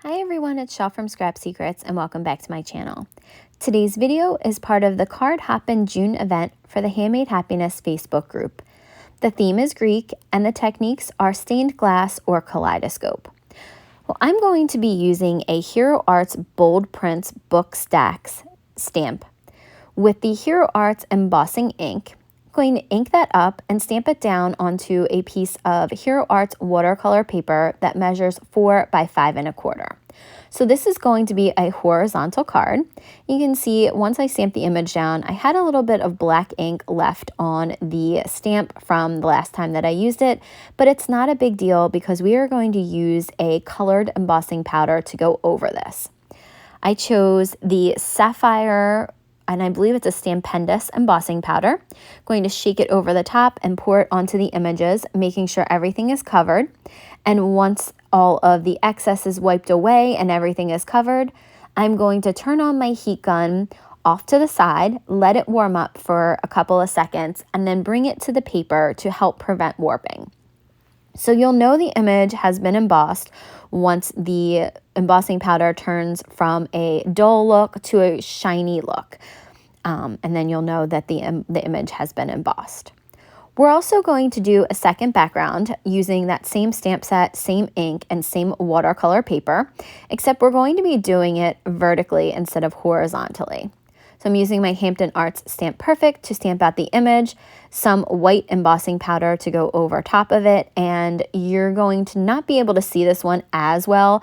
Hi everyone, it's Shel from Scrap Secrets and welcome back to my channel. Today's video is part of the Card Hoppin' June event for the Handmade Happiness Facebook group. The theme is Greek and the techniques are stained glass or kaleidoscope. Well, I'm going to be using a Hero Arts Bold Prints Book Stacks stamp. With the Hero Arts embossing ink, I'm going to ink that up and stamp it down onto a piece of Hero Arts watercolor paper that measures 4 by 5 1/4. So this is going to be a horizontal card. You can see once I stamped the image down, I had a little bit of black ink left on the stamp from the last time that I used it, but it's not a big deal because we are going to use a colored embossing powder to go over this. I chose the Sapphire, and I believe it's a Stampendous embossing powder. I'm going to shake it over the top and pour it onto the images, making sure everything is covered. And once all of the excess is wiped away and everything is covered, I'm going to turn on my heat gun off to the side, let it warm up for a couple of seconds, and then bring it to the paper to help prevent warping. So you'll know the image has been embossed once the embossing powder turns from a dull look to a shiny look. And then you'll know that the image has been embossed. We're also going to do a second background using that same stamp set, same ink, and same watercolor paper, except we're going to be doing it vertically instead of horizontally. So I'm using my Hampton Arts Stamp Perfect to stamp out the image, some white embossing powder to go over top of it, and you're going to not be able to see this one as well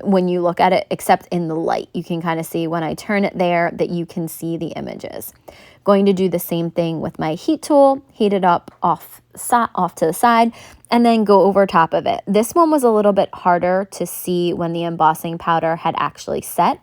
when you look at it, except in the light. You can kind of see when I turn it there that you can see the images. Going to do the same thing with my heat tool, heat it up off to the side, and then go over top of it. This one was a little bit harder to see when the embossing powder had actually set.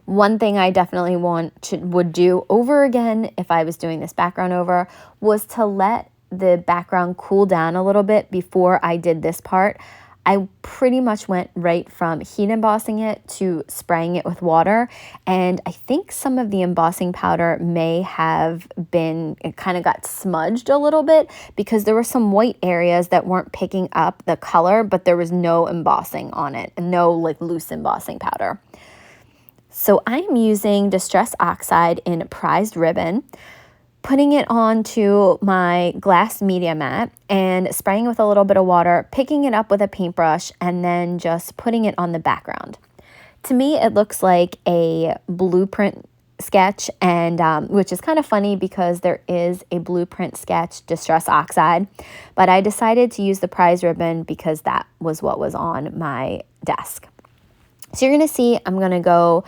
One thing I definitely would do over again if I was doing this background over was to let the background cool down a little bit before I did this part. I pretty much went right from heat embossing it to spraying it with water, and I think some of the embossing powder may have been, it kind of got smudged a little bit because there were some white areas that weren't picking up the color, but there was no embossing on it, no like loose embossing powder. So I'm using Distress Oxide in Prized Ribbon, putting it onto my glass media mat and spraying it with a little bit of water, picking it up with a paintbrush, and then just putting it on the background. To me, it looks like a blueprint sketch, and which is kind of funny because there is a blueprint sketch, Distress Oxide, but I decided to use the Prized Ribbon because that was what was on my desk. So you're going to see I'm going to go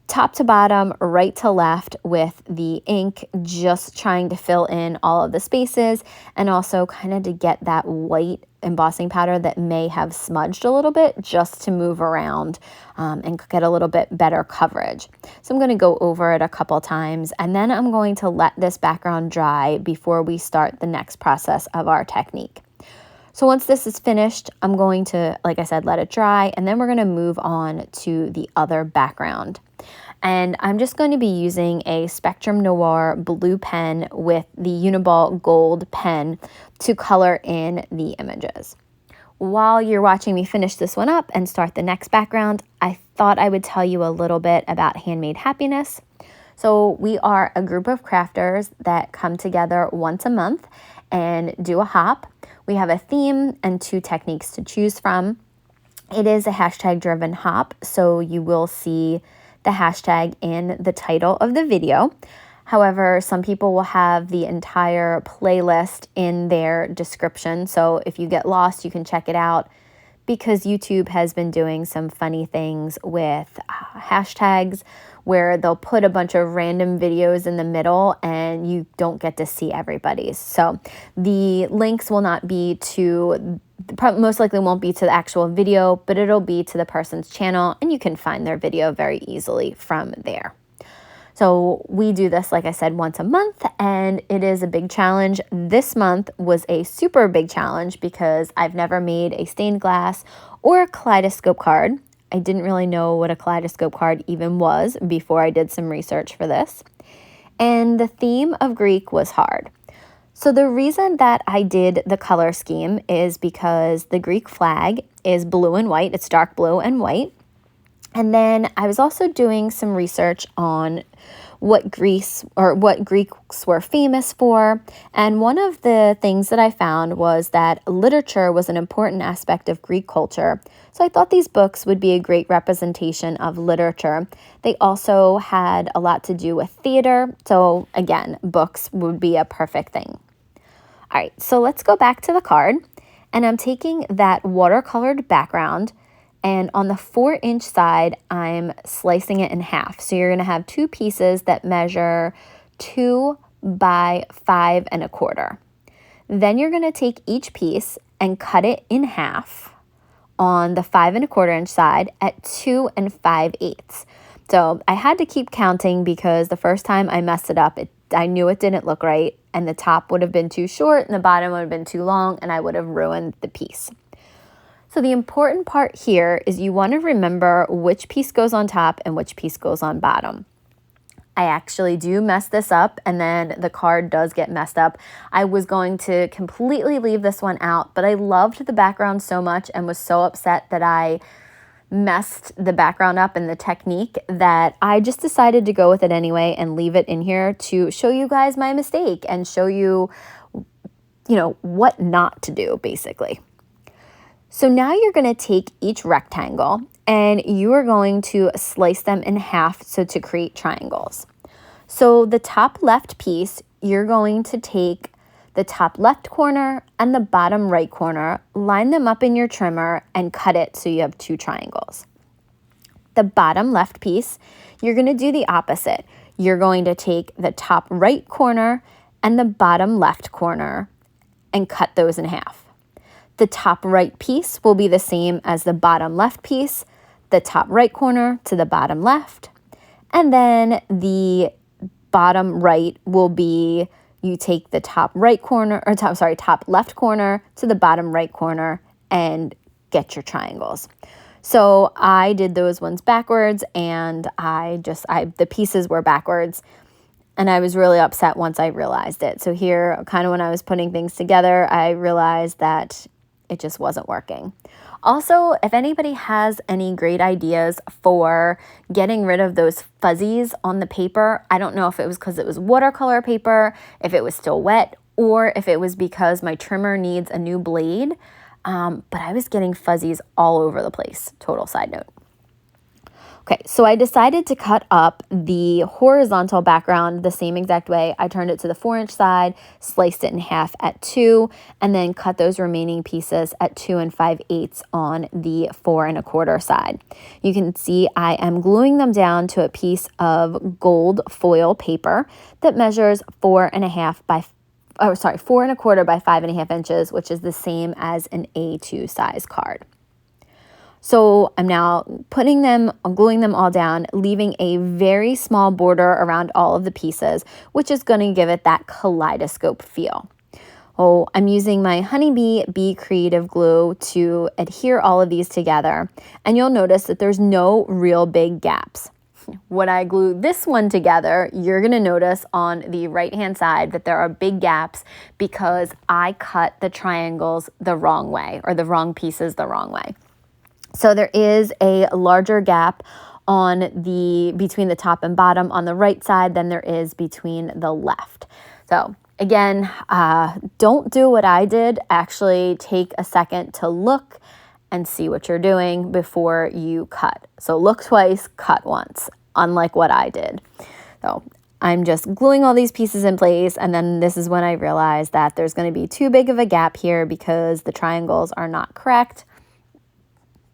top to bottom, right to left with the ink, just trying to fill in all of the spaces and also kind of to get that white embossing powder that may have smudged a little bit just to move around and get a little bit better coverage. So I'm going to go over it a couple times and then I'm going to let this background dry before we start the next process of our technique. So once this is finished, I'm going to, like I said, let it dry, and then we're going to move on to the other background. And I'm just going to be using a Spectrum Noir blue pen with the Uniball gold pen to color in the images. While you're watching me finish this one up and start the next background, I thought I would tell you a little bit about Handmade Happiness. So we are a group of crafters that come together once a month and do a hop. We have a theme and 2 techniques to choose from. It is a hashtag-driven hop, so you will see the hashtag in the title of the video. However, some people will have the entire playlist in their description, so if you get lost, you can check it out because YouTube has been doing some funny things with hashtags where they'll put a bunch of random videos in the middle and you don't get to see everybody's. So the links will not be to, most likely won't be to the actual video, but it'll be to the person's channel and you can find their video very easily from there. So we do this, like I said, once a month, and it is a big challenge. This month was a super big challenge because I've never made a stained glass or a kaleidoscope card. I didn't really know what a kaleidoscope card even was before I did some research for this. And the theme of Greek was hard. So the reason that I did the color scheme is because the Greek flag is blue and white. It's dark blue and white. And then I was also doing some research on what Greece or what Greeks were famous for. And one of the things that I found was that literature was an important aspect of Greek culture. So I thought these books would be a great representation of literature. They also had a lot to do with theater. So again, books would be a perfect thing. All right, so let's go back to the card. And I'm taking that watercolored background, and on the 4-inch side, I'm slicing it in half. So you're going to have two pieces that measure 2 by 5 1/4. Then you're going to take each piece and cut it in half on the 5 1/4-inch side at 2 5/8. So I had to keep counting because the first time I messed it up, I knew it didn't look right, and the top would have been too short and the bottom would have been too long, and I would have ruined the piece. So the important part here is you want to remember which piece goes on top and which piece goes on bottom. I actually do mess this up, and then the card does get messed up. I was going to completely leave this one out, but I loved the background so much and was so upset that I messed the background up and the technique that I just decided to go with it anyway and leave it in here to show you guys my mistake and show you, what not to do, basically. So now you're going to take each rectangle and you are going to slice them in half to create triangles. So the top left piece, you're going to take the top left corner and the bottom right corner, line them up in your trimmer and cut it so you have two triangles. The bottom left piece, you're going to do the opposite. You're going to take the top right corner and the bottom left corner and cut those in half. The top right piece will be the same as the bottom left piece, the top right corner to the bottom left, and then the bottom right will be you take the top left corner to the bottom right corner and get your triangles. So I did those ones backwards, and the pieces were backwards, and I was really upset once I realized it. So here, kind of when I was putting things together, I realized that it just wasn't working. Also, if anybody has any great ideas for getting rid of those fuzzies on the paper, I don't know if it was because it was watercolor paper, if it was still wet, or if it was because my trimmer needs a new blade, but I was getting fuzzies all over the place. Total side note. Okay, so I decided to cut up the horizontal background the same exact way. I turned it to the 4-inch side, sliced it in half at 2, and then cut those remaining pieces at 2 5/8 on the 4 1/4 side. You can see I am gluing them down to a piece of gold foil paper that measures 4 1/4 by 5 1/2 inches, which is the same as an A2 size card. So I'm now gluing them all down, leaving a very small border around all of the pieces, which is going to give it that kaleidoscope feel. Oh, I'm using my Honeybee Bee Creative Glue to adhere all of these together, and you'll notice that there's no real big gaps. When I glue this one together, you're going to notice on the right-hand side that there are big gaps because I cut the triangles the wrong way, or the wrong pieces the wrong way. So there is a larger gap between the top and bottom on the right side than there is between the left. So again, don't do what I did. Actually take a second to look and see what you're doing before you cut. So look twice, cut once, unlike what I did. So I'm just gluing all these pieces in place, and then this is when I realized that there's going to be too big of a gap here because the triangles are not correct.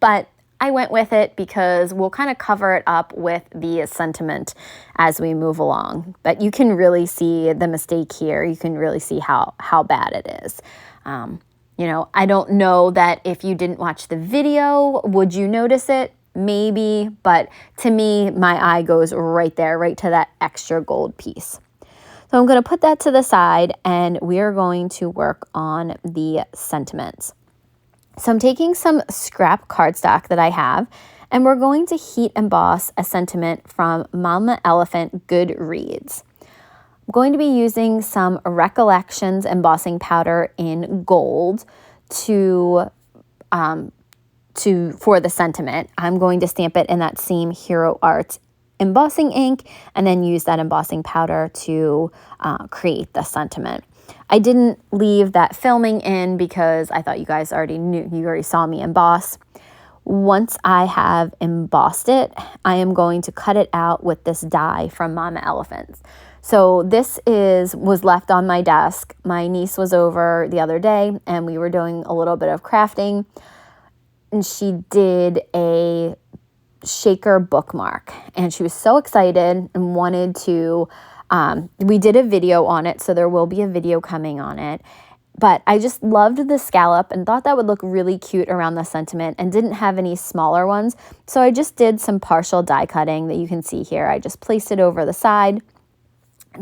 But I went with it because we'll kind of cover it up with the sentiment as we move along. But you can really see the mistake here. You can really see how bad it is. I don't know that if you didn't watch the video, would you notice it? Maybe, but to me, my eye goes right there, right to that extra gold piece. So I'm going to put that to the side, and we are going to work on the sentiments. So I'm taking some scrap cardstock that I have, and we're going to heat emboss a sentiment from Mama Elephant Goodreads. I'm going to be using some Recollections embossing powder in gold for the sentiment. I'm going to stamp it in that same Hero Art embossing ink and then use that embossing powder to create the sentiment. I didn't leave that filming in because I thought you guys already knew, you already saw me emboss. Once I have embossed it, I am going to cut it out with this die from Mama Elephants. So this was left on my desk. My niece was over the other day and we were doing a little bit of crafting, and she did a shaker bookmark and she was so excited and wanted to, we did a video on it, so there will be a video coming on it. But I just loved the scallop and thought that would look really cute around the sentiment and didn't have any smaller ones. So I just did some partial die cutting that you can see here. I just placed it over the side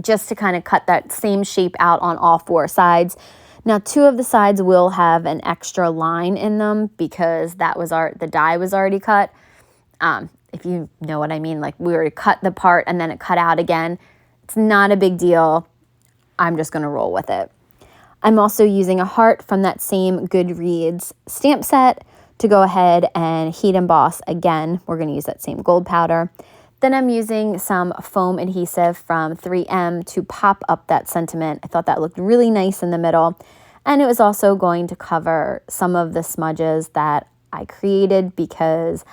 just to kind of cut that same shape out on all four sides. Now, two of the sides will have an extra line in them because the die was already cut. If you know what I mean, like we already cut the part and then it cut out again. It's not a big deal. I'm just going to roll with it. I'm also using a heart from that same Goodreads stamp set to go ahead and heat emboss again. We're going to use that same gold powder. Then I'm using some foam adhesive from 3M to pop up that sentiment. I thought that looked really nice in the middle. And it was also going to cover some of the smudges that I created because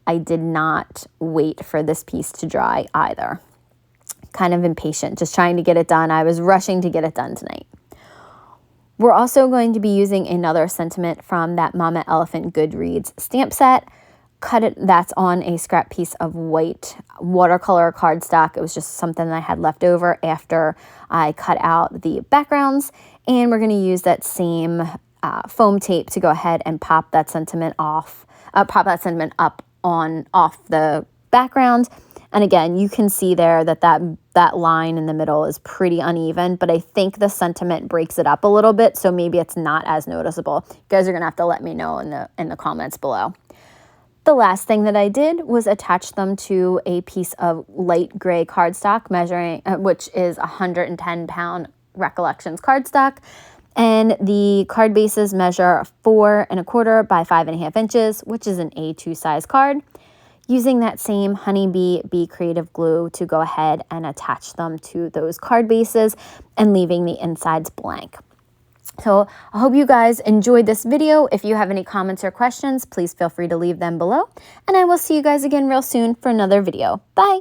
I did not wait for this piece to dry either. Kind of impatient, just trying to get it done. I was rushing to get it done tonight. We're also going to be using another sentiment from that Mama Elephant Goodreads stamp set. That's on a scrap piece of white watercolor cardstock. It was just something that I had left over after I cut out the backgrounds. And we're going to use that same foam tape to go ahead and pop that sentiment off, off the background. And again, you can see there that line in the middle is pretty uneven, but I think the sentiment breaks it up a little bit, so maybe it's not as noticeable. You guys are going to have to let me know in the comments below. The last thing that I did was attach them to a piece of light gray cardstock which is 110-pound Recollections cardstock. And the card bases measure 4 1/4 by 5.5 inches, which is an A2 size card. Using that same Honeybee Bee Creative glue to go ahead and attach them to those card bases and leaving the insides blank. So I hope you guys enjoyed this video. If you have any comments or questions, please feel free to leave them below. And I will see you guys again real soon for another video. Bye!